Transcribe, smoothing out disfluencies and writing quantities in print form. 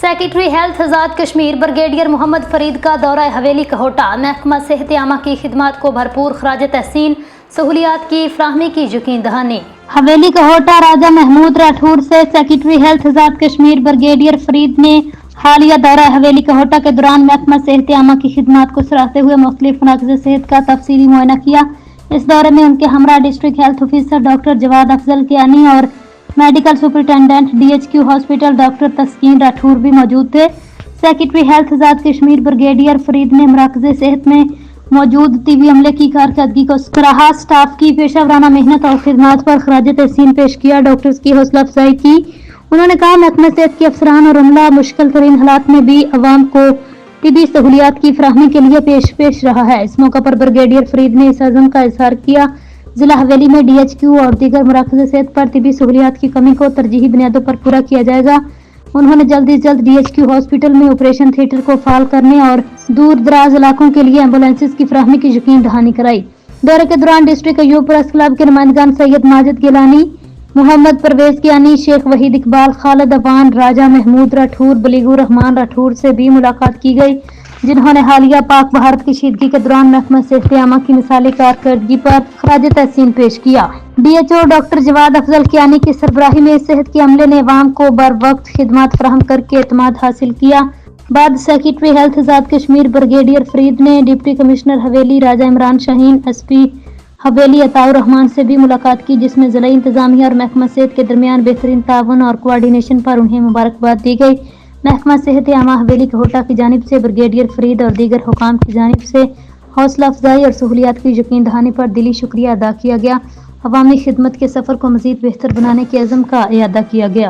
Secretary health Azad Kashmir brigadier Mohammad Farid का दौरा हवेली कहोटा। महकमा सेहत आमा की खिदमत को भरपूर खराज तहसीन, सहूलियात की फ्राहमी की यकीन दहानी। हवेली कहोटा राजा महमूद राठौर से secretary health Azad Kashmir brigadier Farid ने हालिया दौरा हवेली कहोटा के दौरान महकमा सेहत आमा की खिदमत को सराहते हुए मुख्तलिफ मराकज़ सेहत का तफसीली मुआयना किया। इस दौरे में उनके हमरा district health officer doctor Jawad Afzal Kiyani और medical superintendent DHQ hospital doctor Taskeen Rathore भी मौजूद थे। Secretary health Azad Kashmir brigadier Farid ने मराकज़ सेहत में मौजूद टीबी अमले की कारकर्दगी को सराहा। स्टाफ की पेशा वराना मेहनत और खिदमत पर खराज तहसीन पेश किया। डॉक्टर्स की हौसला अफजाई की। उन्होंने कहा महकमा सेहत के अफसरान और अमला मुश्किल तरीन हालात में भी अवाम को टिबी सहूलियात की फ्राहमी के लिए पेश रहा है। इस मौका पर ब्रिगेडियर फरीद ने इस अज़म का इजहार किया। जिला हवेली में DHQ और दीगर मराकज़ सेहत पर तिबी सहूलियात की कमी को तरजीही बुनियादों पर पूरा किया जाएगा। उन्होंने जल्द से जल्द DHQ हॉस्पिटल में ऑपरेशन थिएटर को फाल करने और दूर दराज इलाकों के लिए एम्बुलेंसेज की फ्राहमी की यकीन दहानी कराई। दौरे के दौरान डिस्ट्रिक्ट अयूब प्रेस क्लब के नुमाइंदगान सैयद माजिद गिलानी, मोहम्मद परवेज कियानी, शेख वहीद इकबाल, खालिद अवान, राजा महमूद राठौर, बलीगुर रहमान राठौर से भी मुलाकात की गई, जिन्होंने हालिया पाक भारत की शीदगी के दौरान महकमा सेहत आमा की मिसाली कारकर्दगी पर खराज तहसीन पेश किया। DHO डॉक्टर जवाद अफजल कियानी की सरबराही में सेहत के अमले ने अवाम को बर वक्त खिदमत फराहम करके एतमाद हासिल किया। बाद secretary health Azad Kashmir brigadier Farid ने डिप्टी कमिश्नर हवेली राजा इमरान शाहीन, SP हवेली अताउर रहमान से भी मुलाकात की, जिसमें जिला इंतजामिया और महकमा सेहत के दरमियान बेहतरीन ताउन और कोआर्डिनेशन पर उन्हें मुबारकबाद दी गई। महकमा सेहत आमा हवेली कहोटा की जानिब से ब्रिगेडियर फरीद और दीगर हुकाम की जानिब से हौसला अफजाई और सहूलियात की यकीन दहानी पर दिली शुक्रिया अदा किया गया। अवामी खिदमत के सफ़र को मज़ीद बेहतर बनाने के अज़म का इयादा किया गया।